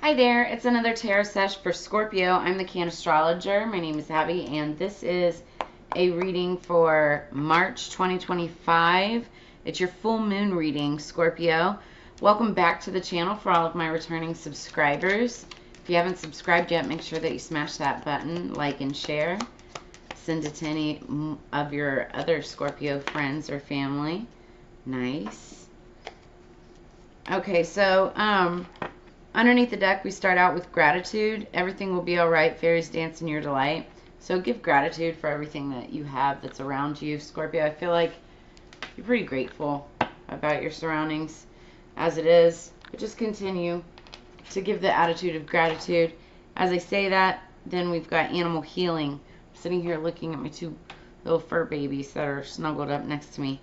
Hi there, it's another tarot sesh for Scorpio. I'm the Can Astrologer. My name is Abby, and this is a reading for March 2025. It's your full moon reading, Scorpio. Welcome back to the channel for all of my returning subscribers. If you haven't subscribed yet, make sure that you smash that button, like and share. Send it to any of your other Scorpio friends or family. Nice. Okay, so, underneath the deck, we start out with gratitude. Everything will be all right. Fairies dance in your delight. So give gratitude for everything that you have that's around you, Scorpio. I feel like you're pretty grateful about your surroundings as it is. But just continue to give the attitude of gratitude. As I say that, then we've got animal healing. I'm sitting here looking at my two little fur babies that are snuggled up next to me.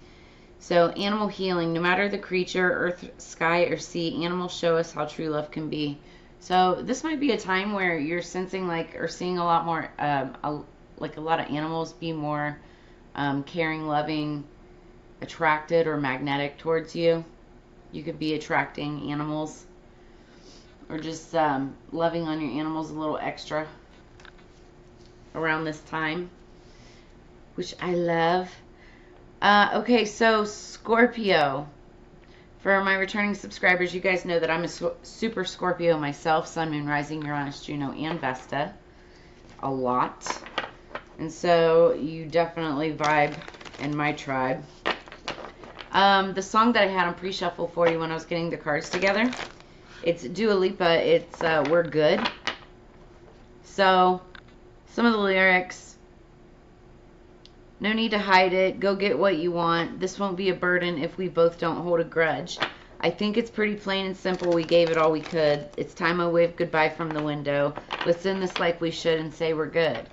So, animal healing, no matter the creature, earth, sky, or sea, animals show us how true love can be. So, this might be a time where you're sensing like, or seeing a lot more, like a lot of animals be more caring, loving, attracted, or magnetic towards you. You could be attracting animals, or just loving on your animals a little extra around this time, which I love. Okay, so Scorpio, for my returning subscribers, you guys know that I'm a super Scorpio myself, Sun, Moon, Rising, Uranus, Juno, and Vesta, a lot, and so you definitely vibe in my tribe. The song that I had on pre-shuffle for you when I was getting the cards together, it's Dua Lipa, it's We're Good. So, some of the lyrics: no need to hide it. Go get what you want. This won't be a burden if we both don't hold a grudge. I think it's pretty plain and simple. We gave it all we could. It's time I wave goodbye from the window. Let's end this like we should and say we're good.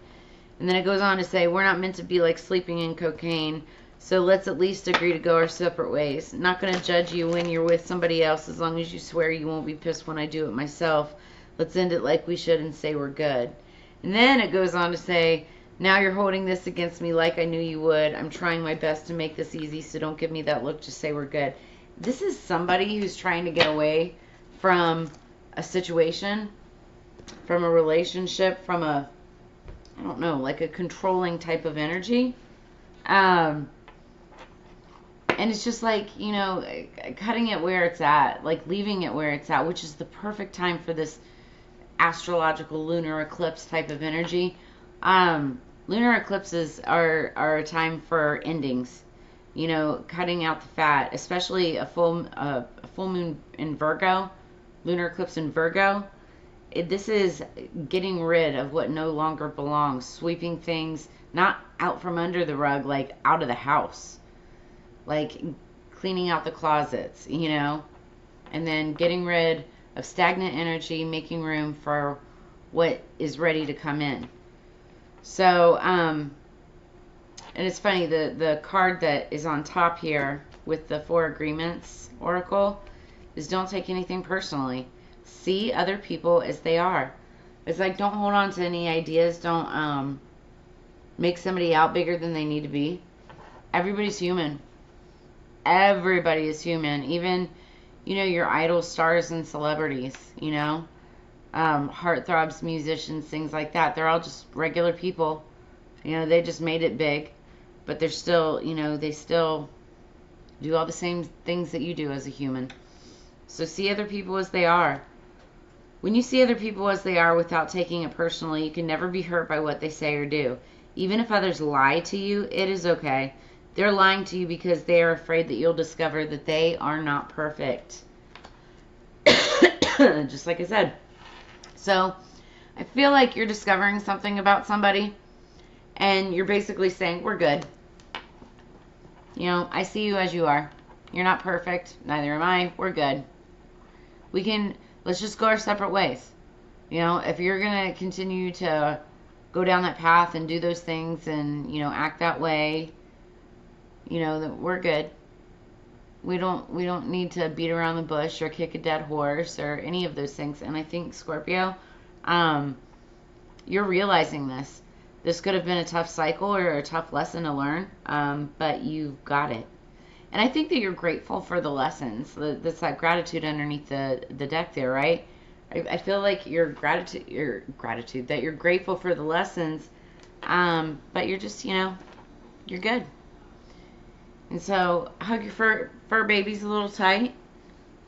And then it goes on to say, we're not meant to be like sleeping in cocaine, so let's at least agree to go our separate ways. Not going to judge you when you're with somebody else as long as you swear you won't be pissed when I do it myself. Let's end it like we should and say we're good. And then it goes on to say, now you're holding this against me like I knew you would. I'm trying my best to make this easy, so don't give me that look. Just say we're good. This is somebody who's trying to get away from a situation, from a relationship, from a, I don't know, like a controlling type of energy. And it's just like, you know, cutting it where it's at, like leaving it where it's at, which is the perfect time for this astrological lunar eclipse type of energy. Lunar eclipses are a time for endings, you know, cutting out the fat, especially a full moon in Virgo, lunar eclipse in Virgo. This is getting rid of what no longer belongs, sweeping things not out from under the rug, like out of the house, like cleaning out the closets, you know, and then getting rid of stagnant energy, making room for what is ready to come in. So, and it's funny, the card that is on top here with the 4 agreements oracle is don't take anything personally. See other people as they are. It's like, don't hold on to any ideas. Don't make somebody out bigger than they need to be. Everybody's human. Everybody is human. Even, you know, your idol stars and celebrities, you know. Heartthrobs, musicians, things like that. They're all just regular people. You know, they just made it big. But they're still, you know, they still do all the same things that you do as a human. So see other people as they are. When you see other people as they are without taking it personally, you can never be hurt by what they say or do. Even if others lie to you, it is okay. They're lying to you because they are afraid that you'll discover that they are not perfect. Just like I said. So, I feel like you're discovering something about somebody, and you're basically saying, we're good. You know, I see you as you are. You're not perfect. Neither am I. We're good. Let's just go our separate ways. You know, if you're going to continue to go down that path and do those things and, you know, act that way, you know, that we're good. We don't need to beat around the bush or kick a dead horse or any of those things. And I think, Scorpio, you're realizing this. This could have been a tough cycle or a tough lesson to learn, but you've got it. And I think that you're grateful for the lessons. That's that gratitude underneath the deck there, right? I feel like your gratitude, that you're grateful for the lessons, but you're just, you're good. And so hug your fur babies a little tight,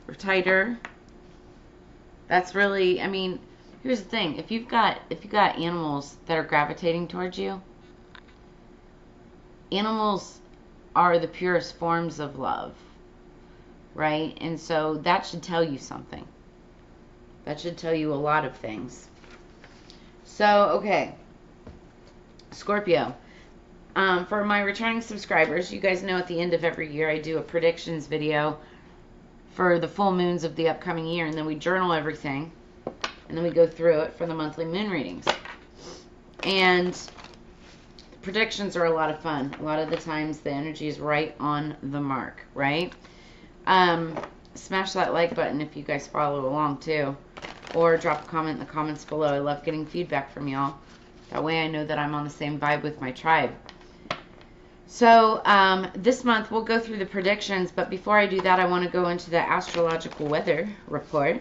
or tighter. That's really, I mean, here's the thing. If you've got animals that are gravitating towards you, animals are the purest forms of love, right? And so that should tell you something. That should tell you a lot of things. So, okay. Scorpio. For my returning subscribers, you guys know at the end of every year I do a predictions video for the full moons of the upcoming year, and then we journal everything, and then we go through it for the monthly moon readings. And predictions are a lot of fun. A lot of the times the energy is right on the mark, right? Smash that like button if you guys follow along too, or drop a comment in the comments below. I love getting feedback from y'all. That way I know that I'm on the same vibe with my tribe. So this month we'll go through the predictions, but before I do that, I want to go into the astrological weather report.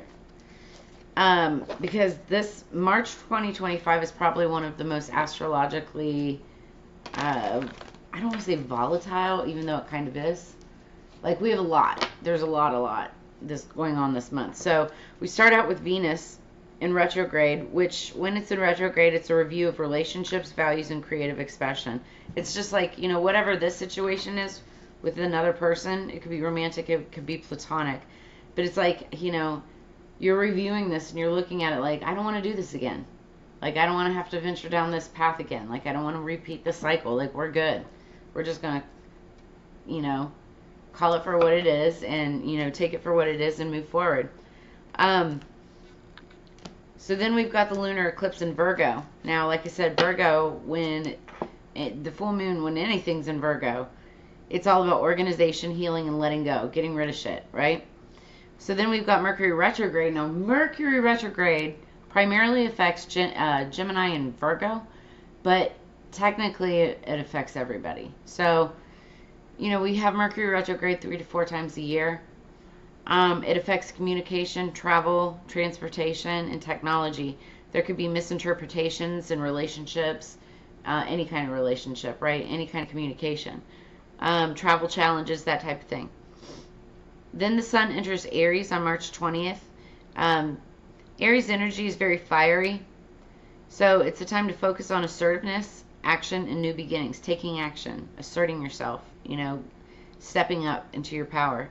Because this March 2025 is probably one of the most astrologically, I don't want to say volatile, even though it kind of is. Like, we have a lot. There's a lot this going on this month. So we start out with Venus in retrograde, which when it's in retrograde, it's a review of relationships, values, and creative expression. It's just like, whatever this situation is with another person, it could be romantic, it could be platonic, but it's like, you're reviewing this and you're looking at it like, I don't want to do this again. Like, I don't want to have to venture down this path again. Like, I don't want to repeat the cycle. Like, we're good. We're just going to, call it for what it is and, take it for what it is and move forward. So then we've got the lunar eclipse in Virgo. Now, like I said, Virgo, the full moon, when anything's in Virgo, it's all about organization, healing, and letting go, getting rid of shit, right? So then we've got Mercury retrograde. Now, Mercury retrograde primarily affects Gemini and Virgo, but technically it affects everybody. So, we have Mercury retrograde 3 to 4 times a year. It affects communication, travel, transportation, and technology. There could be misinterpretations in relationships, any kind of relationship, right? Any kind of communication. Travel challenges, that type of thing. Then the sun enters Aries on March 20th. Aries energy is very fiery. So it's a time to focus on assertiveness, action, and new beginnings. Taking action, asserting yourself, stepping up into your power.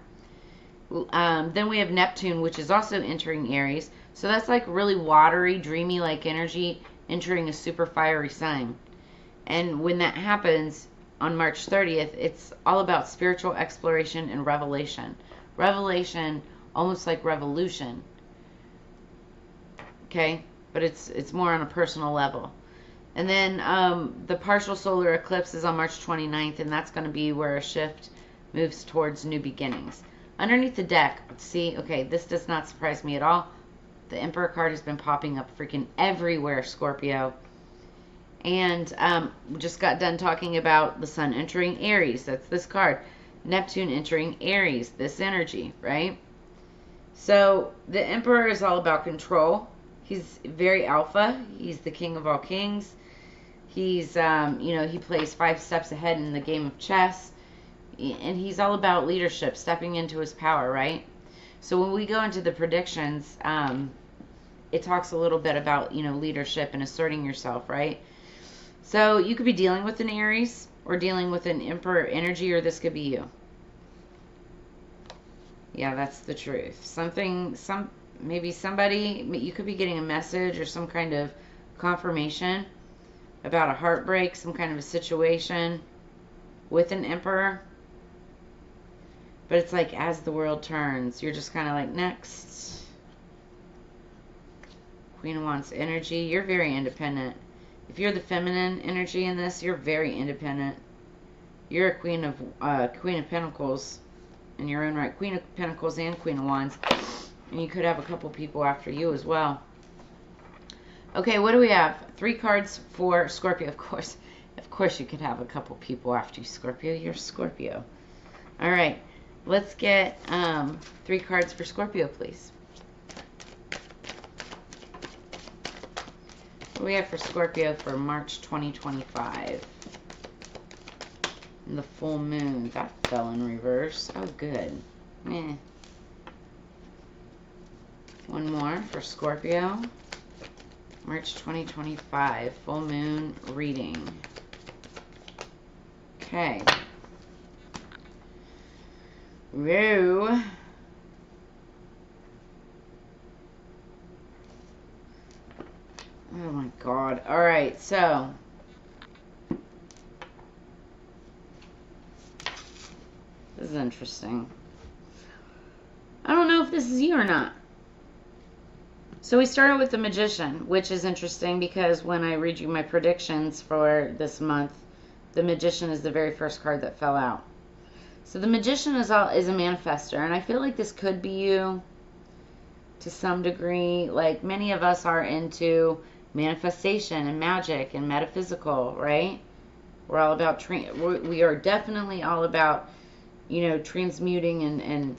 Then we have Neptune, which is also entering Aries. So that's like really watery, dreamy like energy entering a super fiery sign. And when that happens on March 30th, it's all about spiritual exploration and revelation. Revelation, almost like revolution. Okay? But it's more on a personal level. And then the partial solar eclipse is on March 29th, and that's going to be where a shift moves towards new beginnings. Underneath the deck, see, okay, this does not surprise me at all. The Emperor card has been popping up freaking everywhere, Scorpio. And we just got done talking about the sun entering Aries. That's this card. Neptune entering Aries, this energy, right? So the Emperor is all about control. He's very alpha. He's the king of all kings. He's, he plays 5 steps ahead in the game of chess. And he's all about leadership, stepping into his power, right? So when we go into the predictions, it talks a little bit about, leadership and asserting yourself, right? So you could be dealing with an Aries or dealing with an Emperor energy, or this could be you. Yeah, that's the truth. Maybe somebody, you could be getting a message or some kind of confirmation about a heartbreak, some kind of a situation with an Emperor. But it's like, as the world turns, you're just kind of like, next. Queen of Wands energy, you're very independent. If you're the feminine energy in this, you're very independent. You're a Queen of Pentacles in your own right. Queen of Pentacles and Queen of Wands. And you could have a couple people after you as well. Okay, what do we have? 3 cards for Scorpio, of course. Of course you could have a couple people after you, Scorpio. You're Scorpio. All right. Let's get 3 cards for Scorpio, please. What do we have for Scorpio for March 2025? And the full moon. That fell in reverse. Oh, good. Eh. One more for Scorpio. March 2025. Full moon reading. Okay. Whoa. Oh my God. All right, so this is interesting. I don't know if this is you or not. So we started with the Magician, which is interesting because when I read you my predictions for this month, the Magician is the very first card that fell out. So the Magician is a manifester, and I feel like this could be you to some degree. Like many of us are into manifestation and magic and metaphysical, right? We're all about, we are definitely all about, you know, transmuting and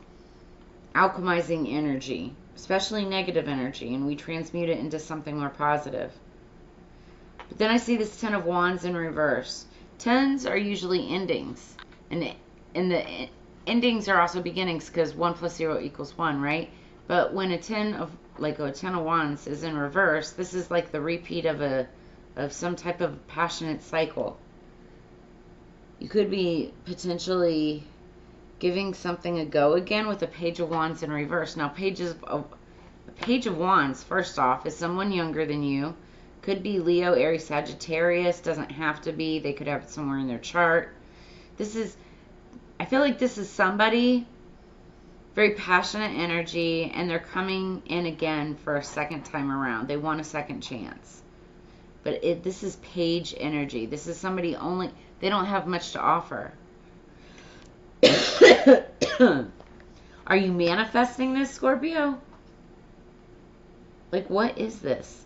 alchemizing energy, especially negative energy, and we transmute it into something more positive. But then I see this Ten of Wands in reverse. Tens are usually endings, and the endings are also beginnings because 1 + 0 = 1, right? But when a Ten of Wands is in reverse, this is like the repeat of some type of passionate cycle. You could be potentially giving something a go again with a Page of Wands in reverse. Now, a Page of Wands, first off, is someone younger than you. Could be Leo, Aries, Sagittarius. Doesn't have to be. They could have it somewhere in their chart. I feel like this is somebody, very passionate energy, and they're coming in again for a second time around. They want a second chance. But this is Page energy. This is somebody they don't have much to offer. Are you manifesting this, Scorpio? Like, what is this?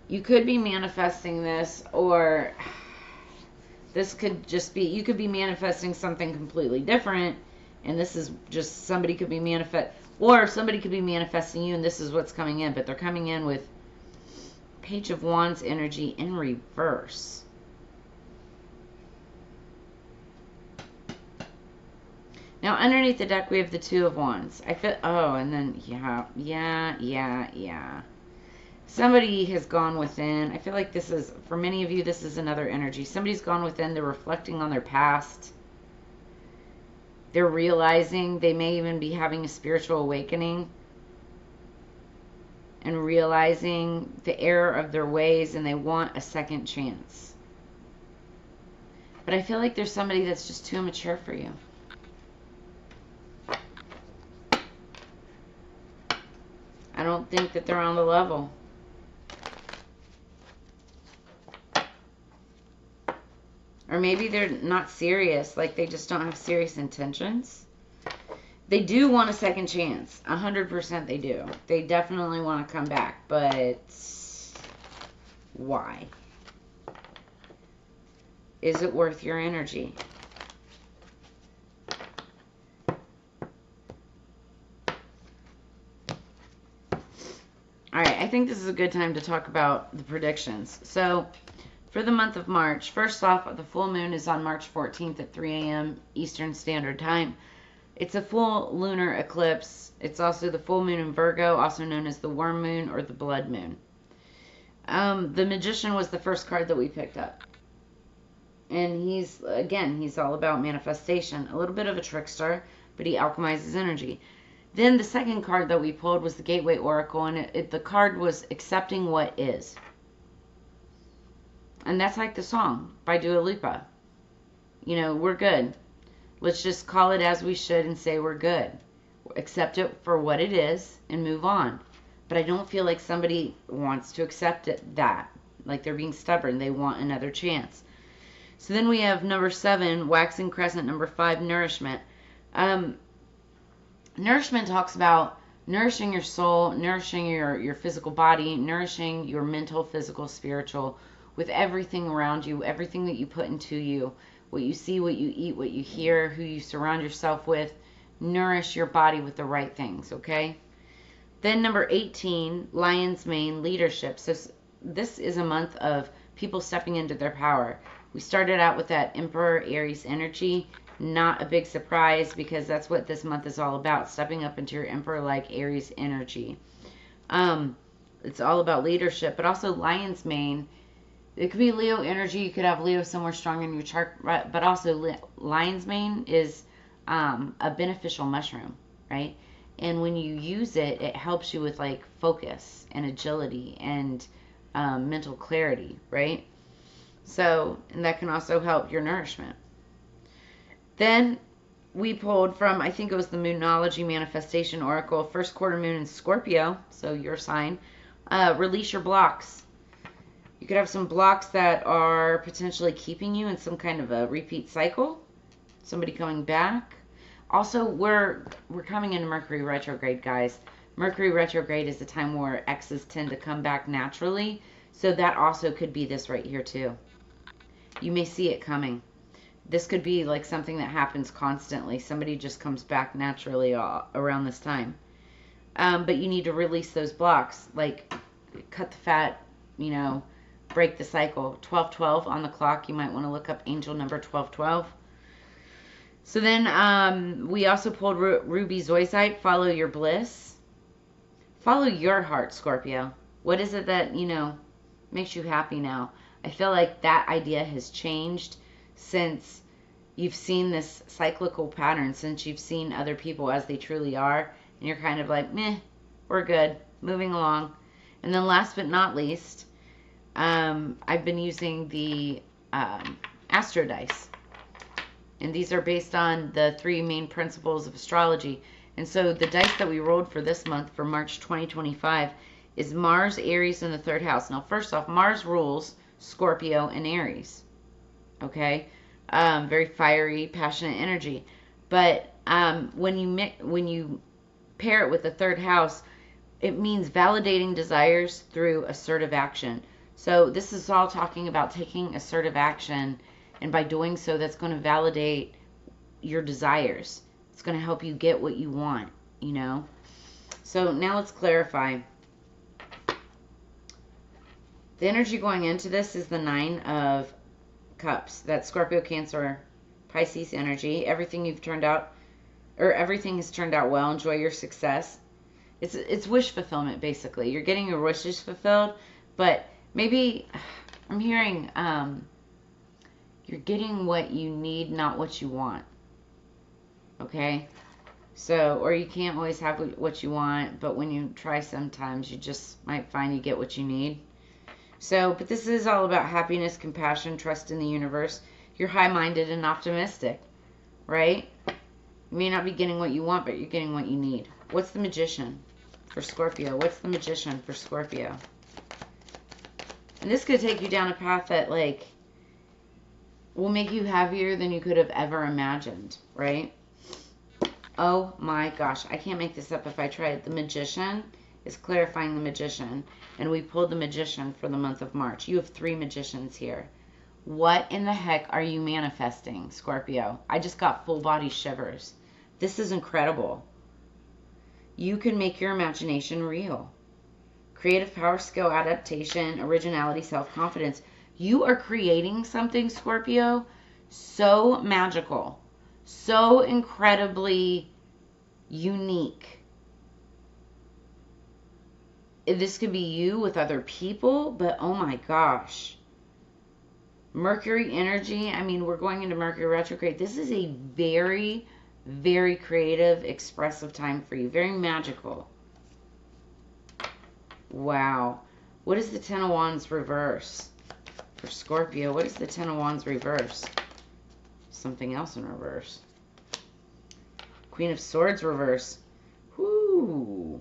You could be manifesting this, or this could just be, you could be manifesting something completely different, and this is just, somebody could be or somebody could be manifesting you, and this is what's coming in, but they're coming in with Page of Wands energy in reverse. Now, underneath the deck, we have the Two of Wands. And then, yeah. Somebody has gone within. I feel like this is, for many of you, this is another energy. Somebody's gone within. They're reflecting on their past. They're realizing, they may even be having a spiritual awakening and realizing the error of their ways, and they want a second chance. But I feel like there's somebody that's just too immature for you. I don't think that they're on the level. Or maybe they're not serious, like they just don't have serious intentions. They do want a second chance. 100% they do. They definitely want to come back, but why? Is it worth your energy? All right, I think this is a good time to talk about the predictions. So, for the month of March, first off, the full moon is on March 14th at 3 a.m. Eastern Standard Time. It's a full lunar eclipse. It's also the full moon in Virgo, also known as the worm moon or the blood moon. The Magician was the first card that we picked up. And he's all about manifestation. A little bit of a trickster, but he alchemizes energy. Then the second card that we pulled was the Gateway Oracle, and the card was accepting what is. And that's like the song by Dua Lipa. You know, we're good. Let's just call it as we should and say we're good. Accept it for what it is and move on. But I don't feel like somebody wants to accept that. Like they're being stubborn. They want another chance. So then we have number 7, Waxing Crescent, number 5, Nourishment. Nourishment talks about nourishing your soul, nourishing your physical body, nourishing your mental, physical, spiritual, with everything around you, everything that you put into you, what you see, what you eat, what you hear, who you surround yourself with. Nourish your body with the right things, okay? Then number 18, Lion's Mane, leadership. So this is a month of people stepping into their power. We started out with that Emperor Aries energy. Not a big surprise because that's what this month is all about, stepping up into your Emperor-like Aries energy. It's all about leadership, but also Lion's Mane. It could be Leo energy. You could have Leo somewhere strong in your chart, but also Lion's Mane is a beneficial mushroom, right? And when you use it, it helps you with like focus and agility and mental clarity, right? So, and that can also help your nourishment. Then we pulled from, I think it was the Moonology Manifestation Oracle, first quarter moon in Scorpio, so your sign. Release your blocks. You could have some blocks that are potentially keeping you in some kind of a repeat cycle. Somebody coming back. Also, we're coming into Mercury retrograde, guys. Mercury retrograde is the time where exes tend to come back naturally. So that also could be this right here too. You may see it coming. This could be like something that happens constantly. Somebody just comes back naturally around this time. But you need to release those blocks. Like cut the fat, you know, break the cycle. 1212 on the clock. You might want to look up angel number 1212. So then we also pulled Ruby Zoisite, follow your bliss. Follow your heart, Scorpio. What is it that, you know, makes you happy now? I feel like that idea has changed since you've seen this cyclical pattern, since you've seen other people as they truly are, and you're kind of like, meh, we're good, moving along. And then last but not least, I've been using the Astro Dice. And these are based on the 3 main principles of astrology. And so the dice that we rolled for this month, for March 2025, is Mars, Aries, in the 3rd house. Now, first off, Mars rules Scorpio and Aries. Okay? Very fiery, passionate energy. But when you pair it with the 3rd house, it means validating desires through assertive action. So this is all talking about taking assertive action, and by doing so, that's going to validate your desires. It's going to help you get what you want, you know. So now let's clarify. The energy going into this is the 9 of Cups. That's Scorpio, Cancer, Pisces energy. Everything you've turned out, or everything has turned out well. Enjoy your success. It's wish fulfillment, basically. You're getting your wishes fulfilled, but maybe I'm hearing you're getting what you need, not what you want. Okay? So, or you can't always have what you want, but when you try sometimes, you just might find you get what you need. So, but this is all about happiness, compassion, trust in the universe. You're high-minded and optimistic, right? You may not be getting what you want, but you're getting what you need. What's the Magician for Scorpio? What's the Magician for Scorpio? And this could take you down a path that, like, will make you happier than you could have ever imagined, right? Oh my gosh, I can't make this up if I try it. The Magician is clarifying the Magician, and we pulled the Magician for the month of March. You have 3 Magicians here. What in the heck are you manifesting, Scorpio? I just got full body shivers. This is incredible. You can make your imagination real. Creative power, skill, adaptation, originality, self-confidence. You are creating something, Scorpio, so magical, so incredibly unique. This could be you with other people, but oh my gosh. Mercury energy, I mean, we're going into Mercury retrograde. This is a very, very creative, expressive time for you. Very magical. Wow. What is the 10 of Wands reverse for Scorpio? What is the 10 of Wands reverse? Something else in reverse. Queen of Swords reverse. Whoo.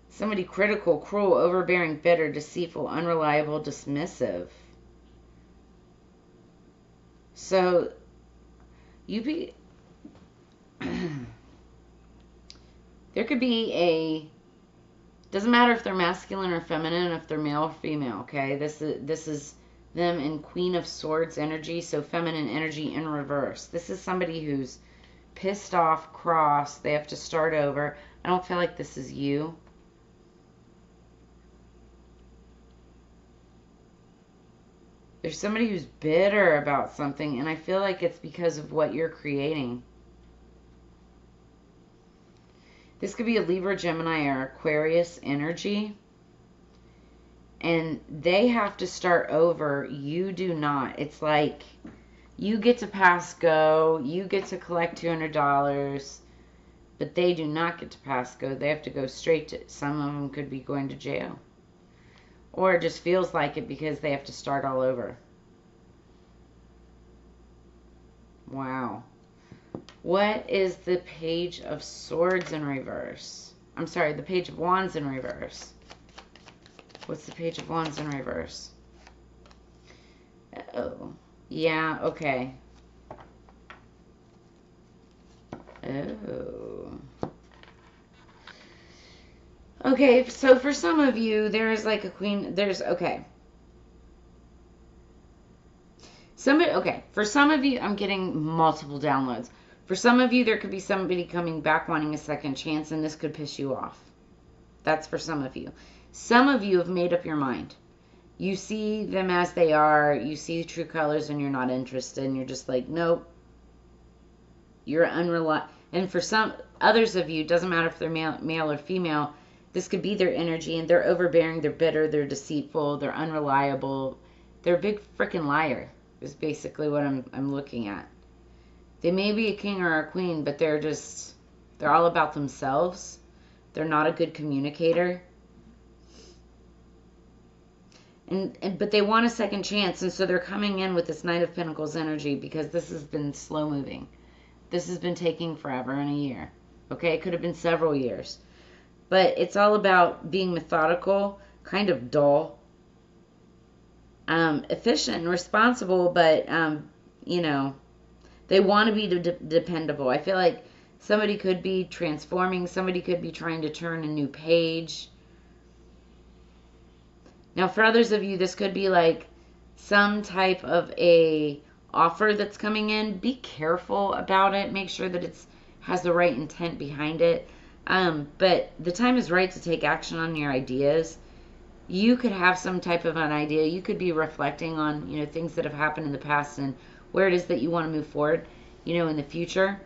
Somebody critical, cruel, overbearing, bitter, deceitful, unreliable, dismissive. So, there could be a, doesn't matter if they're masculine or feminine, if they're male or female, okay? This is them in Queen of Swords energy, so feminine energy in reverse. This is somebody who's pissed off, cross, they have to start over. I don't feel like this is you, There's somebody who's bitter about something, and I feel like it's because of what you're creating. This could be a Libra, Gemini, or Aquarius energy. And they have to start over. You do not. It's like you get to pass go. You get to collect $200. But they do not get to pass go. They have to go straight to... Some of them could be going to jail. Or it just feels like it because they have to start all over. Wow. What is the Page of Swords in reverse? I'm sorry, the Page of Wands in reverse. What's the Page of Wands in reverse? Oh. Yeah, okay. Oh. Okay, so for some of you, there is like a queen, there's, okay. Okay, for some of you, I'm getting multiple downloads. For some of you, there could be somebody coming back wanting a second chance, and this could piss you off. That's for some of you. Some of you have made up your mind. You see them as they are, you see true colors, and you're not interested, and you're just like, nope. You're unreliable. And for some others of you, it doesn't matter if they're male or female, this could be their energy, and they're overbearing, they're bitter, they're deceitful, they're unreliable. They're a big freaking liar, is basically what I'm looking at. They may be a king or a queen, but they're all about themselves. They're not a good communicator. But they want a second chance, and so they're coming in with this Knight of Pentacles energy because this has been slow moving. This has been taking forever and a year. Okay, it could have been several years. But it's all about being methodical, kind of dull, efficient and responsible, but, you know, they want to be dependable. I feel like somebody could be transforming. Somebody could be trying to turn a new page. Now, for others of you, this could be like some type of a offer that's coming in. Be careful about it. Make sure that it has the right intent behind it. But the time is right to take action on your ideas. You could have some type of an idea. You could be reflecting on, you know, things that have happened in the past and where it is that you want to move forward, you know, in the future.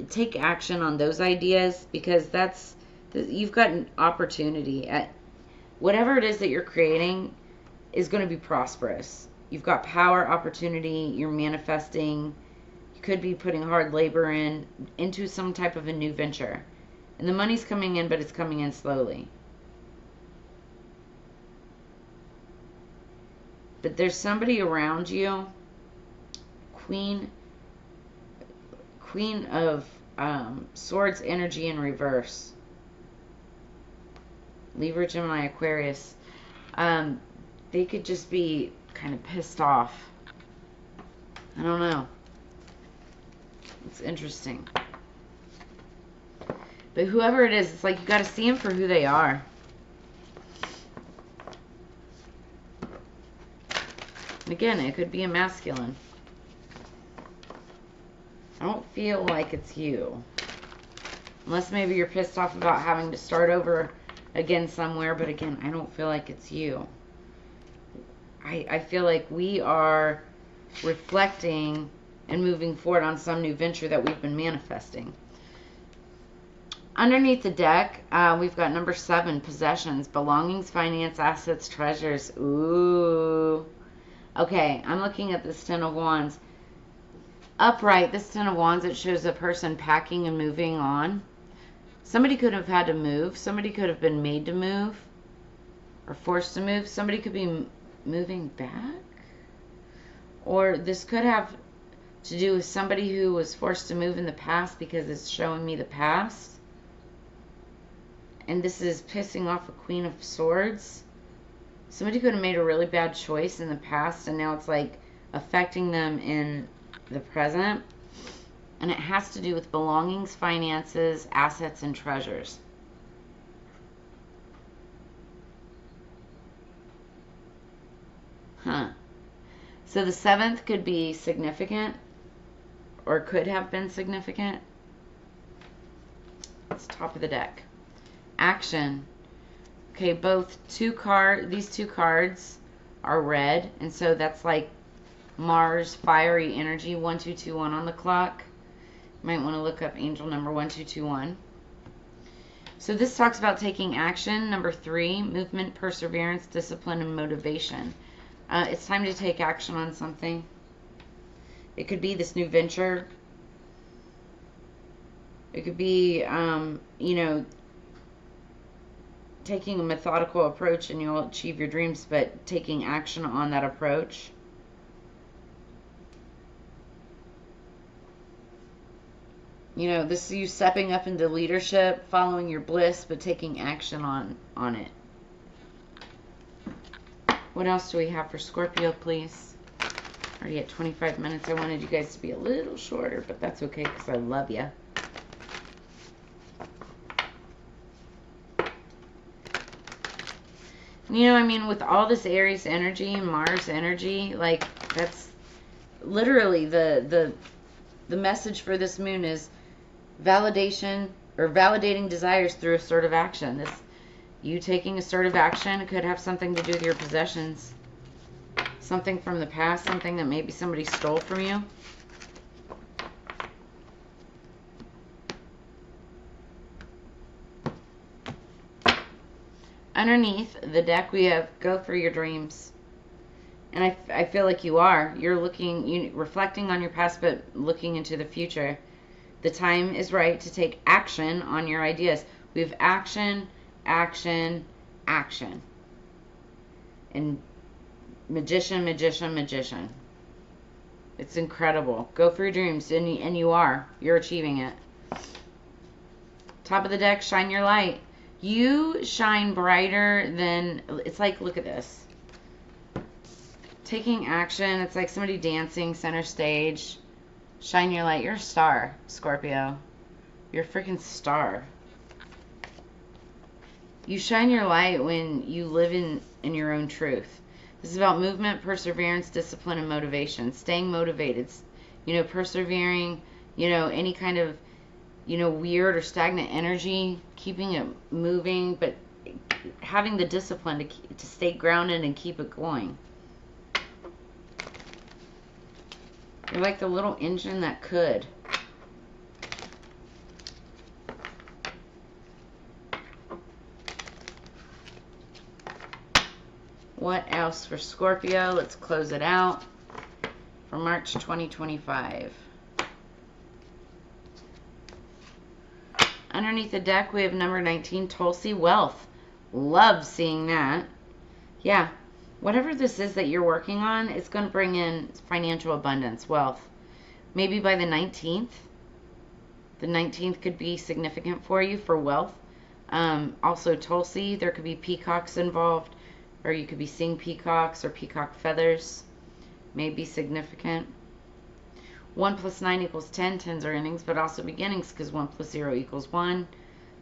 Take action on those ideas because you've got an opportunity at whatever it is that you're creating is going to be prosperous. You've got power, opportunity, you're manifesting. You could be putting hard labor into some type of a new venture. And the money's coming in, but it's coming in slowly. But there's somebody around you, Queen of Swords energy in reverse. Libra, Gemini, Aquarius. They could just be kind of pissed off. I don't know. It's interesting. But whoever it is, it's like you got to see them for who they are. And again, it could be a masculine. I don't feel like it's you. Unless maybe you're pissed off about having to start over again somewhere, but again, I don't feel like it's you. I feel like we are reflecting and moving forward on some new venture that we've been manifesting. Underneath the deck, we've got number 7, possessions, belongings, finance, assets, treasures. Ooh. Okay, I'm looking at this 10 of Wands. Upright, this 10 of Wands, it shows a person packing and moving on. Somebody could have had to move. Somebody could have been made to move or forced to move. Somebody could be moving back. Or this could have to do with somebody who was forced to move in the past because it's showing me the past. And this is pissing off a Queen of Swords. Somebody could have made a really bad choice in the past and now it's like affecting them in the present. And it has to do with belongings, finances, assets, and treasures. Huh. So the 7th could be significant or could have been significant. It's top of the deck. Action. Okay, these two cards are red, and so that's like Mars fiery energy 1221 on the clock. You might want to look up angel number 1221. So this talks about taking action. Number 3, movement, perseverance, discipline, and motivation. It's time to take action on something. It could be this new venture. It could be, you know, taking a methodical approach and you'll achieve your dreams, but taking action on that approach. You know, this is you stepping up into leadership, following your bliss, but taking action on it. What else do we have for Scorpio, please? Already at 25 minutes. I wanted you guys to be a little shorter, but that's okay because I love you. You know, I mean, with all this Aries energy, Mars energy, like, that's literally the message for this moon is validation, or validating desires through assertive action. This, you taking assertive action, could have something to do with your possessions. Something from the past, something that maybe somebody stole from you. Underneath the deck, we have go for your dreams. And I feel like you are. You're looking, reflecting on your past, but looking into the future. The time is right to take action on your ideas. We have action, action, action. And magician, magician, magician. It's incredible. Go for your dreams, and you are. You're achieving it. Top of the deck, shine your light. You shine brighter than, it's like, look at this. Taking action, it's like somebody dancing center stage. Shine your light. You're a star, Scorpio. You're a freaking star. You shine your light when you live in your own truth. This is about movement, perseverance, discipline, and motivation. Staying motivated. You know, persevering, you know, any kind of, you know, weird or stagnant energy, keeping it moving, but having the discipline to stay grounded and keep it going. You're like the little engine that could. What else for Scorpio? Let's close it out for March 2025. Underneath the deck, we have number 19, Tulsi, wealth. Love seeing that. Yeah. Whatever this is that you're working on, it's going to bring in financial abundance, wealth. Maybe by the 19th. The 19th could be significant for you for wealth. Also, Tulsi, there could be peacocks involved, or you could be seeing peacocks or peacock feathers. May be significant. 1 + 9 = 10. 10s are endings, but also beginnings, because 1 + 0 = 1.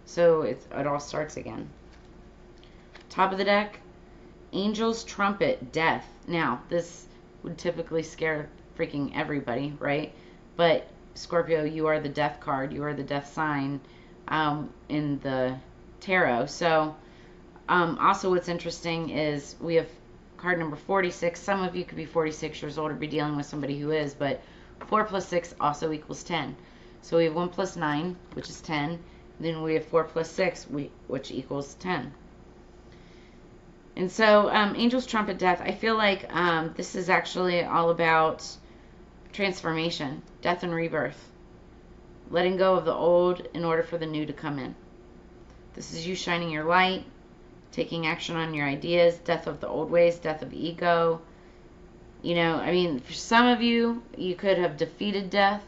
So it all starts again. Top of the deck, Angel's Trumpet, death. Now, this would typically scare freaking everybody, right? But Scorpio, you are the death card. You are the death sign in the tarot. So also what's interesting is we have card number 46. Some of you could be 46 years old or be dealing with somebody who is, but 4 + 6 also = 10. So we have 1 + 9, which is 10. Then we have 4 + 6, which equals 10. And so, Angel's Trumpet, death, I feel like this is actually all about transformation, death and rebirth. Letting go of the old in order for the new to come in. This is you shining your light, taking action on your ideas, death of the old ways, death of ego. You know, I mean, for some of you, you could have defeated death.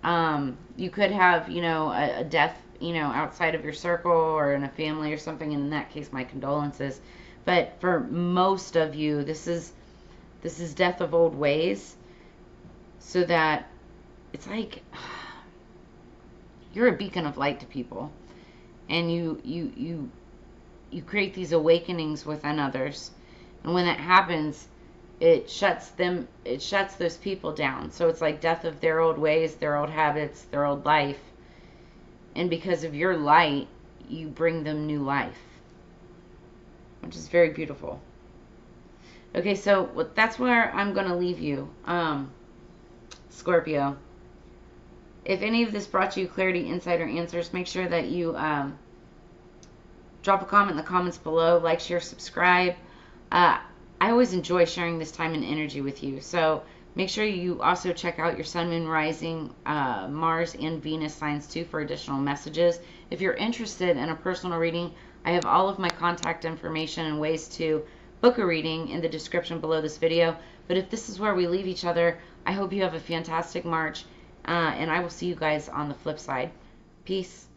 You could have, you know, a death, you know, outside of your circle or in a family or something. And in that case, my condolences. But for most of you, this is death of old ways, so that it's like you're a beacon of light to people, and you create these awakenings within others, and when that happens, it shuts those people down. So it's like death of their old ways, their old habits, their old life, and because of your light, you bring them new life, which is very beautiful. Okay, so that's where I'm going to leave you, Scorpio. If any of this brought you clarity, insight, or answers, make sure that you drop a comment in the comments below, like, share, subscribe. I always enjoy sharing this time and energy with you. So make sure you also check out your Sun, Moon, Rising, Mars, and Venus signs too for additional messages. If you're interested in a personal reading, I have all of my contact information and ways to book a reading in the description below this video. But if this is where we leave each other, I hope you have a fantastic March, and I will see you guys on the flip side. Peace.